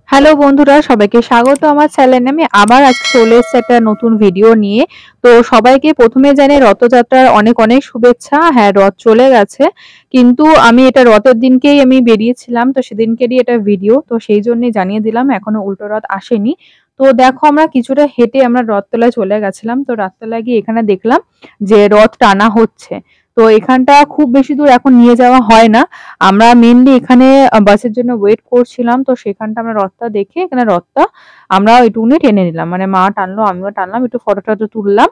Hello বন্ধুরা, সবাইকে স্বাগত আমার চ্যানেলে। আমি আবার আজকে চলে এসেছি একটা নতুন ভিডিও নিয়ে। তো সবাইকে প্রথমে জানাই রথযাত্রার অনেক অনেক শুভেচ্ছা। হ্যাঁ, রথ চলে গেছে, কিন্তু আমি এটা রথের দিনকেই আমি বেরিয়েছিলাম, তো সেদিনকেরই এটা ভিডিও, তো সেই জন্যই জানিয়ে দিলাম এখনো উল্টো রথ আসেনি। তো দেখো, আমরা কিছুটা হেঁটে আমরা রথতলায় চলে গেছিলাম। তো রথতলায় গিয়ে এখানে দেখলাম যে রথ টানা হচ্ছে। তো এখানটা খুব বেশি দূর এখন নিয়ে যাওয়া হয় না। আমরা মেইনলি এখানে বাসের জন্য ওয়েট করছিলাম। তো সেখানটা আমরা রথটা দেখে এখানে রথটা আমরা ওইটুকুনি টেনে নিলাম। মানে মা টানলো, আমিও টানলাম, একটু ফটো-টটো তুললাম।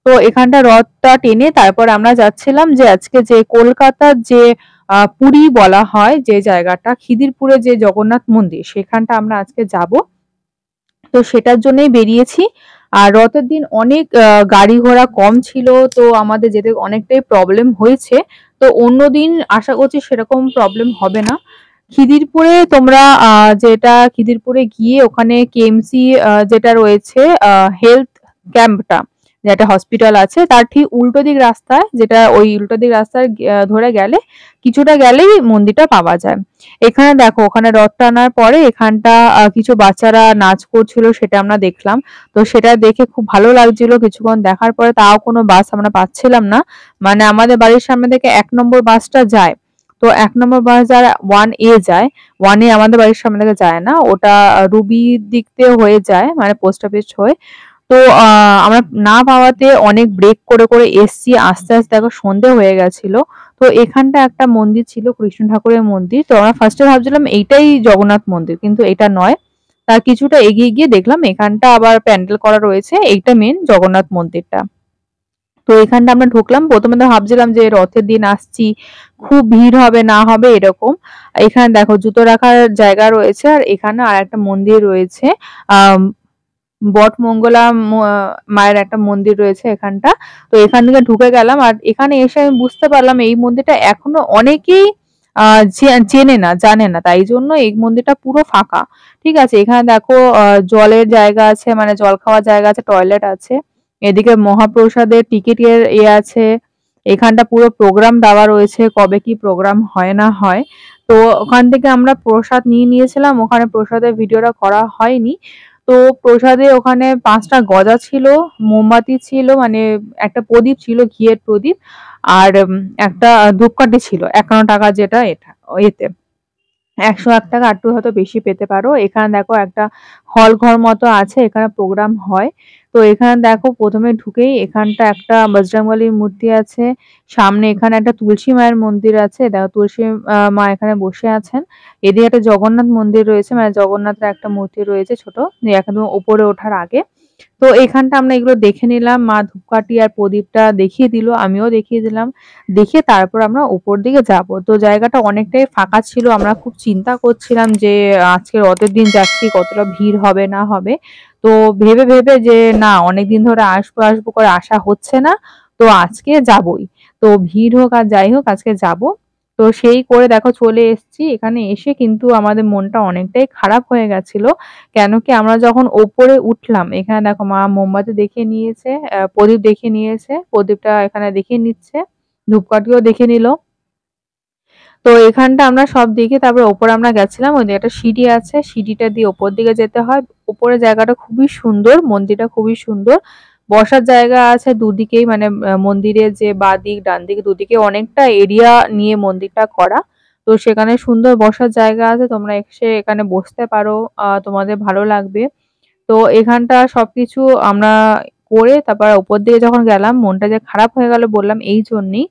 তো এখানটা রথটা টেনে তারপর আমরা যাচ্ছিলাম যে আজকে যে কলকাতার যে পুরী বলা হয় যে জায়গাটা, খিদিরপুরে যে জগন্নাথ মন্দির, সেখানটা আমরা আজকে যাবো। তো সেটার জন্যই বেরিয়েছি। আর রথের দিন অনেক গাড়ি ঘোড়া কম ছিল, তো আমাদের যেতে অনেকটাই প্রবলেম হয়েছে। তো অন্যদিন আশা করছি সেরকম প্রবলেম হবে না। খিদিরপুরে তোমরা যেটা খিদিরপুরে গিয়ে ওখানে কেএমসি যেটা রয়েছে, হেলথ ক্যাম্পটা, যেটা হসপিটাল আছে, তার ঠিক উল্টো দিক রাস্তায়, যেটা ওই উল্টো দিক রাস্তায় ধরে গেলে কিছুটা গেলেই মন্দিরটা পাওয়া যায়। এখানে দেখো, ওখানে রথ টানার পরে এখানটা কিছু বাচ্চারা নাচ করছিল, সেটা আমরা দেখলাম। তো সেটা দেখে খুব ভালো লাগছিল। কিছুক্ষণ দেখার পরে তাও কোনো বাস আমরা পাচ্ছিলাম না। মানে আমাদের বাড়ির সামনে থেকে ১ নম্বর বাসটা যায়। তো ১ নম্বর বাস যারা 1A যায়, 1A আমাদের বাড়ির সামনে থেকে যায় না, ওটা রুবির দিক দিয়ে হয়ে যায়, মানে পোস্ট অফিস হয়ে। তো আমরা না পাওয়াতে অনেক ব্রেক করে করে এসছি। আস্তে আস্তে দেখো সন্ধে হয়ে গেছিল। তো এখানটা একটা মন্দির ছিল, কৃষ্ণ ঠাকুরের মন্দির। তো আমরা ফার্স্টে ভাবছিলাম এইটাই জগন্নাথ মন্দির, কিন্তু এটা নয়। তার কিছুটা এগিয়ে গিয়ে দেখলাম এখানটা আবার প্যান্ডেল করা রয়েছে, এইটা মেন জগন্নাথ মন্দিরটা। তো এখানটা আমরা ঢুকলাম। প্রথমে তো ভাবছিলাম যে রথের দিন আসছি, খুব ভিড় হবে না হবে এরকম। এখানে দেখো জুতো রাখার জায়গা রয়েছে, আর এখানে আর একটা মন্দির রয়েছে। আহ বটমঙ্গলা মায়ের একটা মন্দির রয়েছে এখানটা। তো এখান থেকে ঢুকে গেলাম, আর এখানে এসে আমি বুঝতে পারলাম এই মন্দিরটা এখনো অনেকেই চেনে না, জানে না, তাই জন্য এই মন্দিরটা পুরো ফাঁকা। ঠিক আছে, এখানে দেখো জলের জায়গা আছে, মানে জল খাওয়ার জায়গা আছে, টয়লেট আছে। এদিকে মহাপ্রসাদের টিকিটের আছে। এখানটা পুরো প্রোগ্রাম দেওয়া রয়েছে, কবে কি প্রোগ্রাম হয় না হয়। তো ওখান থেকে আমরা প্রসাদ নিয়ে নিয়েছিলাম, ওখানে প্রসাদের ভিডিওটা করা হয়নি। তো প্রসাদে ওখানে ৫টা গজা ছিল, মোমবাতি ছিল, মানে একটা প্রদীপ ছিল, ঘিয়ের প্রদীপ। আর একটা ধূপকাঠি ছিল ৫১ টাকা, যেটা এটা এতে ১০১ টাকা, আরটু হয়তো বেশি পেতে পারো। এখানে দেখো একটা হল ঘর মতো আছে, এখানে প্রোগ্রাম হয়। তো এখানে দেখো প্রথমে ঢুকেই এখানটা একটা বজরংবলীর মূর্তি আছে। সামনে এখানে একটা তুলসী মায়ের মন্দির আছে, দেখো তুলসী মা এখানে বসে আছেন। এদিকে একটা জগন্নাথ মন্দির রয়েছে, মানে জগন্নাথের একটা মূর্তি রয়েছে ছোট, একদম উপরে ওঠার আগে। তো এখানটা আমরা এগুলো দেখে নিলাম, মা ধূপকাঠি আর প্রদীপটা দেখিয়ে দিল, আমিও দেখিয়ে দিলাম। দেখে তারপর আমরা উপর দিকে যাব। তো জায়গাটা অনেকটাই ফাঁকা ছিল। আমরা খুব চিন্তা করছিলাম যে আজকে রথের দিন যাচ্ছি, কতটা ভিড় হবে না হবে। তো ভেবে ভেবে যে না, অনেকদিন ধরে আসবো আসবো করে আসা হচ্ছে না, তো আজকে যাবই। তো ভিড় হোক আর যাই হোক, আজকে যাব। তো সেই করে দেখো চলে এসেছি। এখানে এসে কিন্তু আমাদের মনটা অনেকটাই খারাপ হয়ে গেছিল। কেন কি, আমরা যখন ওপরে উঠলাম, এখানে দেখো মা মোমবাতি দেখিয়ে নিয়েছে, প্রদীপ দেখিয়ে নিয়েছে, প্রদীপটা এখানে দেখিয়ে নিচ্ছে, ধূপকাঠিও দেখে নিল। তো এখানটা আমরা সব দেখে তারপর ওপরে আমরা গেছিলাম। ওই দিকে একটা সিঁড়ি আছে, সিঁড়িটা দিয়ে ওপর দিকে যেতে হয়। উপরের জায়গাটা খুবই সুন্দর, মন্দিরটা খুবই সুন্দর। বসার জায়গা আছে দুদিকেই, মানে মন্দিরের যে বাঁ দিক ডান দিক দুদিকে অনেকটা এরিয়া নিয়ে মন্দিরটা করা। তো সেখানে সুন্দর বসার জায়গা আছে, তোমরা এসে এখানে বসতে পারো, তোমাদের ভালো লাগবে। তো এখানটা সবকিছু আমরা করে তারপর উপর দিকে যখন গেলাম, মনটা যে খারাপ হয়ে গেল বললাম এই জন্যই।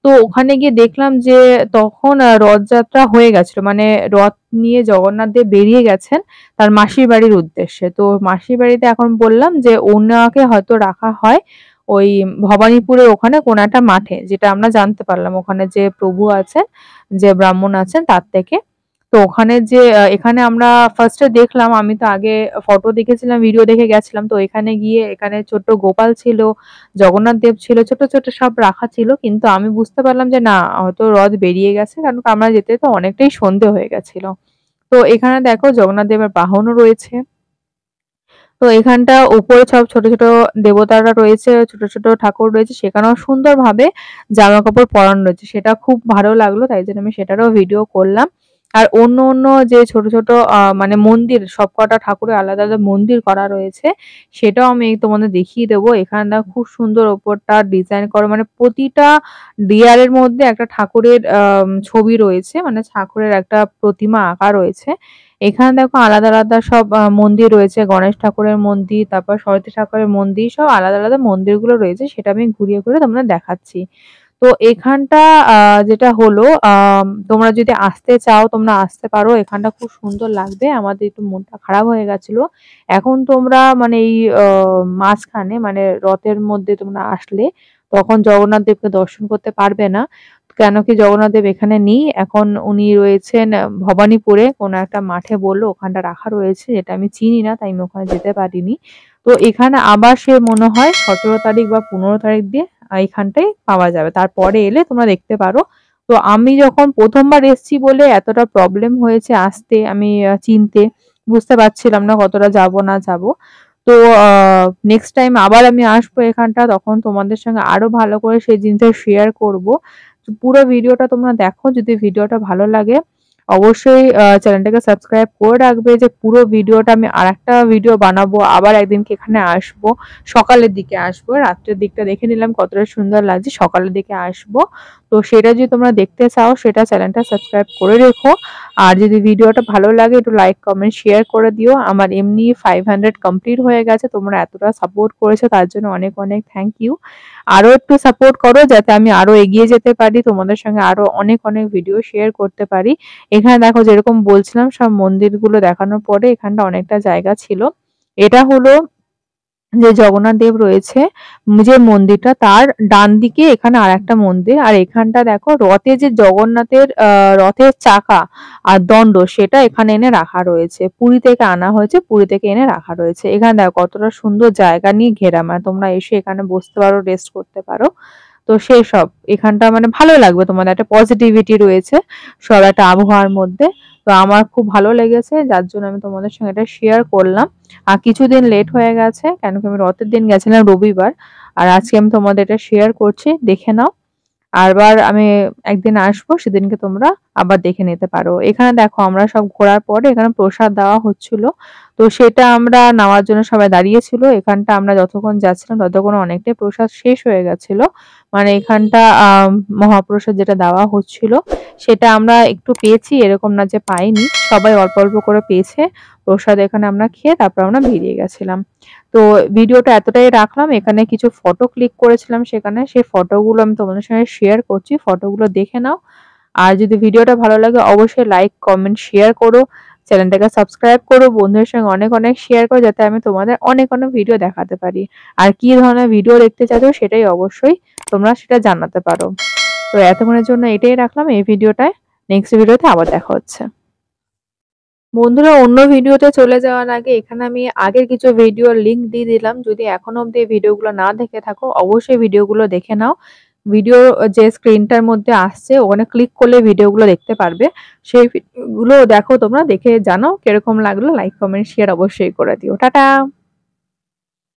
তো ওখানে গিয়ে দেখলাম যে তখন রথযাত্রা হয়ে গেছিল, মানে রথ নিয়ে জগন্নাথ দেব বেরিয়ে গেছেন তার মাসির বাড়ির উদ্দেশ্যে। তো মাসির বাড়িতে এখন বললাম যে ওনাকে হয়তো রাখা হয় ওই ভবানীপুরের ওখানে কোনো একটা মাঠে, যেটা আমরা জানতে পারলাম ওখানে যে প্রভু আছেন, যে ব্রাহ্মণ আছেন তার থেকে। তো ওখানে যে এখানে আমরা ফার্স্টে দেখলাম, আমি তো আগে ফটো দেখেছিলাম, ভিডিও দেখে গেছিলাম। তো এখানে গিয়ে এখানে ছোট্ট গোপাল ছিল, জগন্নাথ দেব ছিল, ছোট ছোট সব রাখা ছিল, কিন্তু আমি বুঝতে পারলাম যে না, হয়তো রথ বেরিয়ে গেছে, কারণ আমরা যেতে তো অনেকটাই সন্ধে হয়ে গেছিল। তো এখানে দেখো জগন্নাথ দেবের বাহনও রয়েছে। তো এখানটা উপরে সব ছোট ছোট দেবতারা রয়েছে, ছোট ছোট ঠাকুর রয়েছে, সেখানেও সুন্দরভাবে জামা কাপড় পরানো রয়েছে, সেটা খুব ভালো লাগলো, তাই জন্য আমি সেটারও ভিডিও করলাম। আর অন্য অন্য যে ছোট ছোট মানে মন্দির, সবকটা ঠাকুরের আলাদা আলাদা মন্দির করা রয়েছে, সেটাও আমি তোমাদের দেখিয়ে দেবো। এখানটা খুব সুন্দর ওপরটা ডিজাইন করা, মানে প্রতিটা দেয়ালের মধ্যে একটা ঠাকুরের ছবি রয়েছে, মানে ঠাকুরের একটা প্রতিমা আঁকা রয়েছে। এখানে দেখো আলাদা আলাদা সব মন্দির রয়েছে, গণেশ ঠাকুরের মন্দির, তারপর সরস্বতী ঠাকুরের মন্দির, সব আলাদা আলাদা মন্দিরগুলো রয়েছে, সেটা আমি ঘুরিয়ে ঘুরিয়ে তোমাদের দেখাচ্ছি। তো এখানটা যেটা হলো, তোমরা যদি আসতে চাও তোমরা আসতে পারো, এখানটা খুব সুন্দর লাগবে। আমাদের একটু মনটা খারাপ হয়ে গেছিল, এখন তোমরা মানে এই মাঝখানে মানে রথের মধ্যে তোমরা আসলে তখন জগন্নাথ দেবকে দর্শন করতে পারবে না, কেন কি জগন্নাথ দেব এখানে নেই, এখন উনি রয়েছেন ভবানীপুরে কোনো একটা মাঠে, বললো ওখানটা রাখা রয়েছে, যেটা আমি চিনি না, তাই আমি ওখানে যেতে পারিনি। তো এখানে আবার সে মনে হয় 17 তারিখ বা 15 তারিখ দিয়ে এইখানটাই পাওয়া যাবে, তারপরে এলে তোমরা দেখতে পারো। তো আমি যখন প্রথমবার এসেছি বলে এতটা প্রবলেম হয়েছে আসতে, আমি চিনতে বুঝতে পারছিলাম না কতটা যাব না যাব। তো নেক্সট টাইম আবার আমি আসবো এখানটা, তখন তোমাদের সঙ্গে আরো ভালো করে সেই জিনিসটা শেয়ার করব। পুরো ভিডিওটা তোমরা দেখো, যদি ভিডিওটা ভালো লাগে অবশ্যই চ্যানেলটাকে সাবস্ক্রাইব করে রাখবে, যে পুরো ভিডিওটা আমি আরেকটা ভিডিও বানাবো, আবার একদিনকে এখানে আসবো, সকালের দিকে আসবো, রাত্রের দিকটা দেখে নিলাম কতটা সুন্দর লাগছে, সকালের দিকে আসবো। তো সেটা যদি তোমরা দেখতে চাও সেটা চ্যানেলটা সাবস্ক্রাইব করে রেখো। আর যদি ভিডিওটা ভালো লাগে একটু লাইক কমেন্ট শেয়ার করে দিও। আমার এমনি 500 কমপ্লিট হয়ে গেছে, তোমরা এতটা সাপোর্ট করেছো তার জন্য অনেক অনেক থ্যাংক ইউ। আরো একটু সাপোর্ট করো যাতে আমি আরো এগিয়ে যেতে পারি, তোমাদের সঙ্গে আরো অনেক অনেক ভিডিও শেয়ার করতে পারি। এখানে দেখো যেরকম বলছিলাম সব মন্দিরগুলো দেখানোর পরে এখানটা অনেকটা জায়গা ছিল। এটা হলো যে জগন্নাথ দেব রয়েছে যে মন্দিরটা, তার ডান দিকে এখানে আর একটা মন্দির। আর এখানটা দেখো রথে যে জগন্নাথের রথের চাকা আর দণ্ড, সেটা এখানে এনে রাখা রয়েছে, পুরী থেকে আনা হয়েছে, পুরী থেকে এনে রাখা রয়েছে। এখানে দেখো কতটা সুন্দর জায়গা নিয়ে ঘেরা, মানে তোমরা এসে এখানে বসতে পারো, রেস্ট করতে পারো। তো সেই সব এখানটা মানে ভালো লাগবে, তোমাদের একটা পজিটিভিটি রয়েছে সব একটা আবহাওয়ার মধ্যে। তো আমার খুব ভালো লেগেছে, যার জন্য আমি তোমাদের সঙ্গে এটা শেয়ার করলাম। আর কিছুদিন লেট হয়ে গেছে, কেন কি আমি রথের দিন গেছিলাম রবিবার, আর আজকে আমি তোমাদের এটা শেয়ার করছি, দেখে নাও। আবার আমি একদিন আসবো, সেদিনকে তোমরা আবার দেখে নিতে পারো। এখানে দেখো আমরা সব ঘোরার পরে এখানে প্রসাদ দেওয়া হচ্ছিল, তো সেটা আমরা নেওয়ার জন্য সবাই দাঁড়িয়েছিল। এখানটা আমরা যতক্ষণ যাচ্ছিলাম ততক্ষণ অনেকটাই প্রসাদ শেষ হয়ে গেছিল, মানে এখানটা মহাপ্রসাদ যেটা দেওয়া হচ্ছিল সেটা আমরা একটু পেয়েছি, এরকম না যে পাইনি, সবাই অল্প অল্প করে পেয়েছে প্রসাদ। এখানে আমরা খেয়ে তারপর আমরা বেরিয়ে গেছিলাম। তো ভিডিওটা এতটাই রাখলাম, এখানে কিছু ফটো ক্লিক করেছিলাম, সেখানে সেই ফটোগুলো আমি তোমাদের সঙ্গে শেয়ার করছি, ফটোগুলো দেখে নাও। আর যদি ভিডিওটা ভালো লাগে অবশ্যই লাইক কমেন্ট শেয়ার করো, চ্যানেলটাকে সাবস্ক্রাইব করো, বন্ধুদের সঙ্গে অনেক অনেক শেয়ার করো, যাতে আমি তোমাদের অনেক অনেক ভিডিও দেখাতে পারি। আর কি ধরনের ভিডিও দেখতে চাইছো সেটাই অবশ্যই তোমরা সেটা জানাতে পারো। তো এতক্ষণের জন্য এটাই রাখলাম এই ভিডিওটায়, নেক্সট ভিডিওতে আবার দেখা হচ্ছে। বন্ধুরা, অন্য ভিডিওতে চলে যাওয়ার আগে এখানে আমি আগের কিছু ভিডিওর লিংক দিয়ে দিলাম, যদি এখনো অব্দি এই ভিডিওগুলো না দেখে থাকো অবশ্যই ভিডিওগুলো দেখে নাও। ভিডিও যে স্ক্রিনটার মধ্যে আসছে ওখানে ক্লিক করলে ভিডিওগুলো দেখতে পারবে, সেই ভিডিওগুলো দেখো, তোমরা দেখে জানাও কিরকম লাগলো, লাইক কমেন্ট শেয়ার অবশ্যই করে দিও। টাটা।